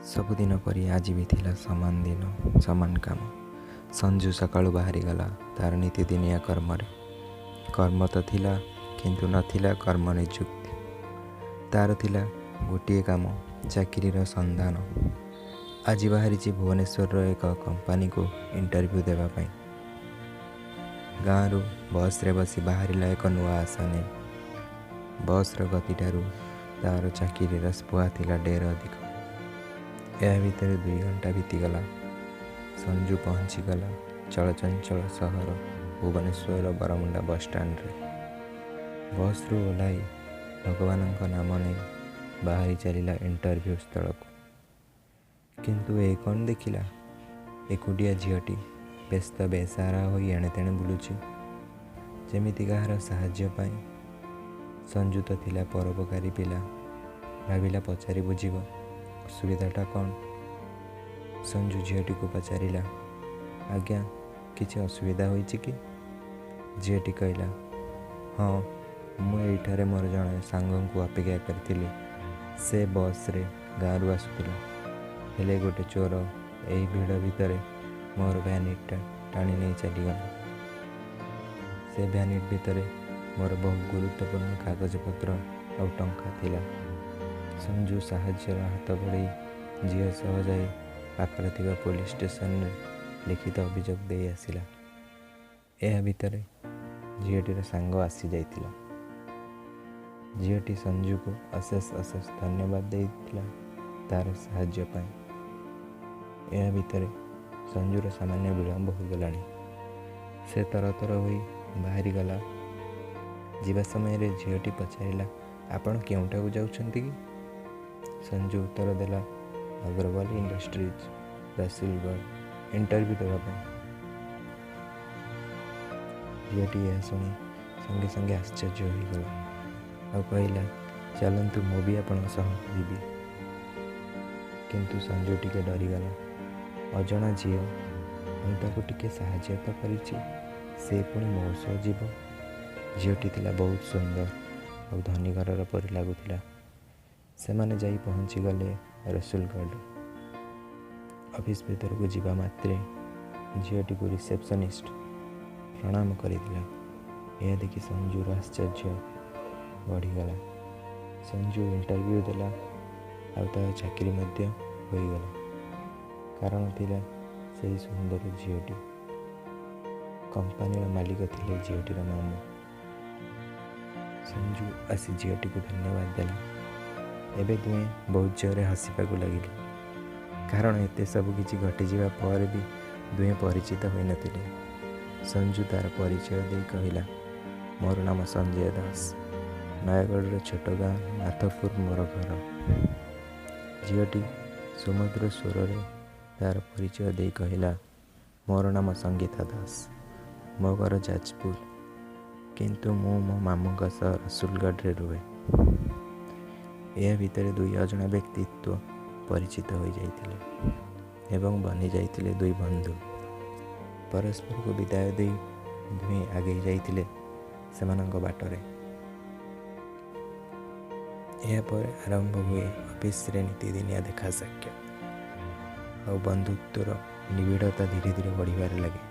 ସବୁଦିନ ପରି ଆଜି ବି ଥିଲା ସମାନ ଦିନ, ସମାନ କାମ। ସଞ୍ଜୁ ସକାଳୁ ବାହାରିଗଲା ତାର ନୀତିଦିନିଆ କର୍ମରେ। କର୍ମ ତ ଥିଲା, କିନ୍ତୁ ନଥିଲା କର୍ମ ନିଯୁକ୍ତି। ତାର ଥିଲା ଗୋଟିଏ କାମ, ଚାକିରିର ସନ୍ଧାନ। ଆଜି ବାହାରିଛି ଭୁବନେଶ୍ୱରର ଏକ କମ୍ପାନୀକୁ ଇଣ୍ଟରଭ୍ୟୁ ଦେବା ପାଇଁ। ଗାଁରୁ ବସ୍ରେ ବସି ବାହାରିଲା ଏକ ନୂଆ ଆଶା ନେଇ। ବସ୍ର ଗତିଠାରୁ ତାର ଚାକିରିର ସ୍ପୃହା ଥିଲା ଢେର ଅଧିକ। ଏହା ଭିତରେ 2 ଘଣ୍ଟା ବିତିଗଲା। ସଞ୍ଜୁ ପହଞ୍ଚିଗଲା ଚଳଚଞ୍ଚଳ ସହର ଭୁବନେଶ୍ୱର ବରମୁଣ୍ଡା ବସ୍ଷ୍ଟାଣ୍ଡରେ। ବସ୍ରୁ ଓହ୍ଲାଇ ଭଗବାନଙ୍କ ନାମ ନେଇ ବାହାରି ଚାଲିଲା ଇଣ୍ଟରଭ୍ୟୁ ସ୍ଥଳକୁ। କିନ୍ତୁ ଏ କ'ଣ ଦେଖିଲା? ଏକୁଟିଆ ଝିଅଟି ବ୍ୟସ୍ତ ବେସାରା ହୋଇ ଏଣେ ତେଣେ ବୁଲୁଛି, ଯେମିତି କାହାର ସାହାଯ୍ୟ ପାଇଁ। ସଞ୍ଜୁ ତ ଥିଲା ପରୋପକାରୀ ପିଲା, ଭାବିଲା ପଚାରି ବୁଝିବ ଅସୁବିଧାଟା କ'ଣ। ସଞ୍ଜୁ ଝିଅଟିକୁ ପଚାରିଲା, ଆଜ୍ଞା, କିଛି ଅସୁବିଧା ହୋଇଛି କି? ଝିଅଟି କହିଲା, ହଁ, ମୁଁ ଏଇଠାରେ ମୋର ଜଣେ ସାଙ୍ଗଙ୍କୁ ଅପେକ୍ଷା କରିଥିଲି। ସେ ବସ୍ରେ ଗାଁରୁ ଆସୁଥିଲା, ହେଲେ ଗୋଟେ ଚୋର ଏହି ଭିଡ଼ ଭିତରେ ମୋର ଭ୍ୟାନିଟ୍ଟା ଟାଣି ନେଇ ଚାଲିଗଲା। ସେ ଭ୍ୟାନିଟ୍ ଭିତରେ ମୋର ବହୁ ଗୁରୁତ୍ୱପୂର୍ଣ୍ଣ କାଗଜପତ୍ର ଆଉ ଟଙ୍କା ଥିଲା। ସଞ୍ଜୁ ସାହାଯ୍ୟର ହାତ ବଢ଼େଇ ଝିଅ ସହ ଯାଇ ପାଖରେ ଥିବା ପୋଲିସ ଷ୍ଟେସନରେ ଲିଖିତ ଅଭିଯୋଗ ଦେଇ ଆସିଲା। ଏହା ଭିତରେ ଝିଅଟିର ସାଙ୍ଗ ଆସିଯାଇଥିଲା। ଝିଅଟି ସଞ୍ଜୁକୁ ଅଶେଷ ଅଶେଷ ଧନ୍ୟବାଦ ଦେଇଥିଲା ତାର ସାହାଯ୍ୟ ପାଇଁ। ଏହା ଭିତରେ ସଞ୍ଜୁର ସାମାନ୍ୟ ବିଳମ୍ବ ହୋଇଗଲାଣି। ସେ ତରତର ହୋଇ ବାହାରିଗଲା। ଯିବା ସମୟରେ ଝିଅଟି ପଚାରିଲା, ଆପଣ କେଉଁଠାକୁ ଯାଉଛନ୍ତି କି? ସଞ୍ଜୁ ଉତ୍ତର ଦେଲା, ଅଗ୍ରୱାଲ ଇଣ୍ଡଷ୍ଟ୍ରିଜ, ରସୁଲଗଡ଼, ଇଣ୍ଟରଭ୍ୟୁ ଦେବା ପାଇଁ। ଝିଅଟି ଏହା ଶୁଣି ସଙ୍ଗେ ସଙ୍ଗେ ଆଶ୍ଚର୍ଯ୍ୟ ହୋଇଗଲା ଆଉ କହିଲା, ଚାଲନ୍ତୁ, ମୁଁ ବି ଆପଣଙ୍କ ସହ ଯିବି। କିନ୍ତୁ ସଞ୍ଜୁ ଟିକେ ଡରିଗଲା। ଅଜଣା ଝିଅ, ମୁଁ ତାକୁ ଟିକେ ସାହାଯ୍ୟ ତ କରିଛି, ସେ ପୁଣି ମୋ ସହ ଯିବ। ଝିଅଟି ଥିଲା ବହୁତ ସୁନ୍ଦର ଆଉ ଧନୀ ଘରର ପରି ଲାଗୁଥିଲା। ସେମାନେ ଯାଇ ପହଞ୍ଚିଗଲେ ରସୁଲଗଡ଼। ଅଫିସ୍ ଭିତରକୁ ଯିବା ମାତ୍ରେ ଝିଅଟିକୁ ରିସେପସନିଷ୍ଟ ପ୍ରଣାମ କରିଥିଲା। ଏହା ଦେଖି ସଞ୍ଜୁର ଆଶ୍ଚର୍ଯ୍ୟ ବଢ଼ିଗଲା। ସଞ୍ଜୁ ଇଣ୍ଟରଭ୍ୟୁ ଦେଲା ଆଉ ତାର ଚାକିରି ମଧ୍ୟ ହୋଇଗଲା। କାରଣ ଥିଲା ସେହି ସୁନ୍ଦର ଝିଅଟି। କମ୍ପାନୀର ମାଲିକ ଥିଲେ ଝିଅଟିର ମାମୁଁ। ସଞ୍ଜୁ ଆସି ଝିଅଟିକୁ ଧନ୍ୟବାଦ ଦେଲା। ଏବେ ଦୁହେଁ ବହୁତ ଜୋରରେ ହସିବାକୁ ଲାଗିଲେ, କାରଣ ଏତେ ସବୁ କିଛି ଘଟିଯିବା ପରେ ବି ଦୁହେଁ ପରିଚିତ ହୋଇନଥିଲେ। ସଞ୍ଜୁ ତାର ପରିଚୟ ଦେଇ କହିଲା, ମୋର ନାମ ସଞ୍ଜୟ ଦାସ, ନୟାଗଡ଼ର ଛୋଟ ଗାଁ ନାଥପୁର ମୋର ଘର। ଝିଅଟି ସୁମଧୁର ସ୍ୱରରେ ତାର ପରିଚୟ ଦେଇ କହିଲା, ମୋର ନାମ ସଙ୍ଗୀତା ଦାସ, ମୋ ଘର ଯାଜପୁର, କିନ୍ତୁ ମୁଁ ମୋ ମାମୁଁଙ୍କ ସହ ରସୁଲଗଡ଼ରେ ରୁହେ। ଏହା ଭିତରେ 2 ଅଜଣା ବ୍ୟକ୍ତିତ୍ୱ ପରିଚିତ ହୋଇଯାଇଥିଲେ ଏବଂ ବନିଯାଇଥିଲେ 2 ବନ୍ଧୁ। ପରସ୍ପରକୁ ବିଦାୟ ଦେଇ ଦୁହେଁ ଆଗେଇ ଯାଇଥିଲେ ସେମାନଙ୍କ ବାଟରେ। ଏହାପରେ ଆରମ୍ଭ ହୁଏ ଅଫିସରେ ନୀତିଦିନିଆ ଦେଖା ସାକ୍ଷାତ, ଆଉ ବନ୍ଧୁତ୍ୱର ନିବିଡ଼ତା ଧୀରେ ଧୀରେ ବଢ଼ିବାରେ ଲାଗେ।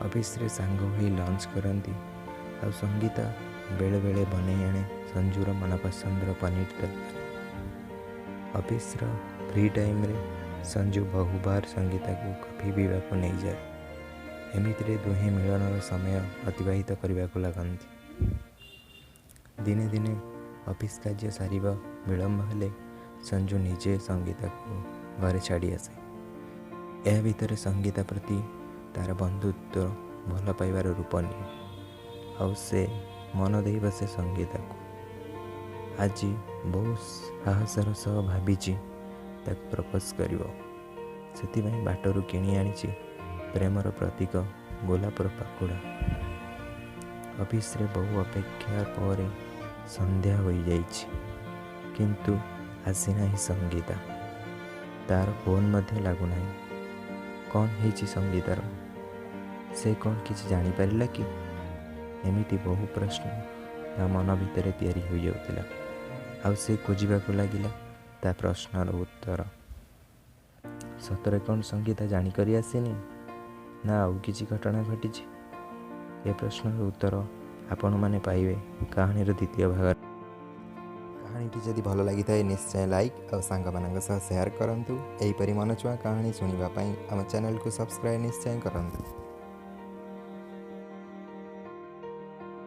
ଅଫିସରେ ସାଙ୍ଗ ହୋଇ ଲଞ୍ଚ କରନ୍ତି, ଆଉ ସଙ୍ଗୀତା ବେଳେବେଳେ ବନେଇ ଆଣେ ସଞ୍ଜୁର ମନପସନ୍ଦର ପନିର ତରକାରୀ। ଅଫିସର ଫ୍ରି ଟାଇମରେ ସଞ୍ଜୁ ବହୁବାର ସଙ୍ଗୀତାକୁ କଫି ପିଇବାକୁ ନେଇଯାଏ। ଏମିତିରେ ଦୁହେଁ ମିଳନର ସମୟ ଅତିବାହିତ କରିବାକୁ ଲାଗନ୍ତି। ଦିନେ ଦିନେ ଅଫିସ କାର୍ଯ୍ୟ ସାରିବା ବିଳମ୍ବ ହେଲେ ସଞ୍ଜୁ ନିଜେ ସଙ୍ଗୀତାକୁ ଘରେ ଛାଡ଼ି ଆସେ। ଏହା ଭିତରେ ସଙ୍ଗୀତା ପ୍ରତି ତାର ବନ୍ଧୁତ୍ୱ ଭଲ ପାଇବାର ରୂପ ନିଏ, ଆଉ ସେ ମନ ଦେଇ ବସେ ସଙ୍ଗୀତାକୁ। ଆଜି ବହୁ ସାହସର ସହ ଭାବିଛି ତାକୁ ପ୍ରପୋଜ କରିବ। ସେଥିପାଇଁ ବାଟରୁ କିଣି ଆଣିଛି ପ୍ରେମର ପ୍ରତୀକ ଗୋଲାପର ପାଖୁଡ଼ା। ଅଫିସରେ ବହୁ ଅପେକ୍ଷା ପରେ ସନ୍ଧ୍ୟା ହୋଇଯାଇଛି, କିନ୍ତୁ ଆସିନାହିଁ ସଙ୍ଗୀତା। ତାର ଫୋନ୍ ମଧ୍ୟ ଲାଗୁନାହିଁ। କ'ଣ ହେଇଛି ସଙ୍ଗୀତାର? ସେ କ'ଣ କିଛି ଜାଣିପାରିଲା କି? ଏମିତି ବହୁ ପ୍ରଶ୍ନ ତା ମନ ଭିତରେ ତିଆରି ହୋଇଯାଉଥିଲା, ଆଉ ସେ ଖୋଜିବାକୁ ଲାଗିଲା ତା ପ୍ରଶ୍ନର ଉତ୍ତର। ସତରେ କ'ଣ ସଙ୍ଗୀତା ଜାଣିକରି ଆସିନି ନା ଆଉ କିଛି ଘଟଣା ଘଟିଛି? ଏ ପ୍ରଶ୍ନର ଉତ୍ତର ଆପଣମାନେ ପାଇବେ କାହାଣୀର ଦ୍ୱିତୀୟ ଭାଗରେ। କାହାଣୀଟି ଯଦି ଭଲ ଲାଗିଥାଏ ନିଶ୍ଚୟ ଲାଇକ୍ ଆଉ ସାଙ୍ଗମାନଙ୍କ ସହ ସେୟାର କରନ୍ତୁ। ଏହିପରି ମନଛୁଆଁ କାହାଣୀ ଶୁଣିବା ପାଇଁ ଆମ ଚ୍ୟାନେଲକୁ ସବସ୍କ୍ରାଇବ୍ ନିଶ୍ଚୟ କରନ୍ତୁ।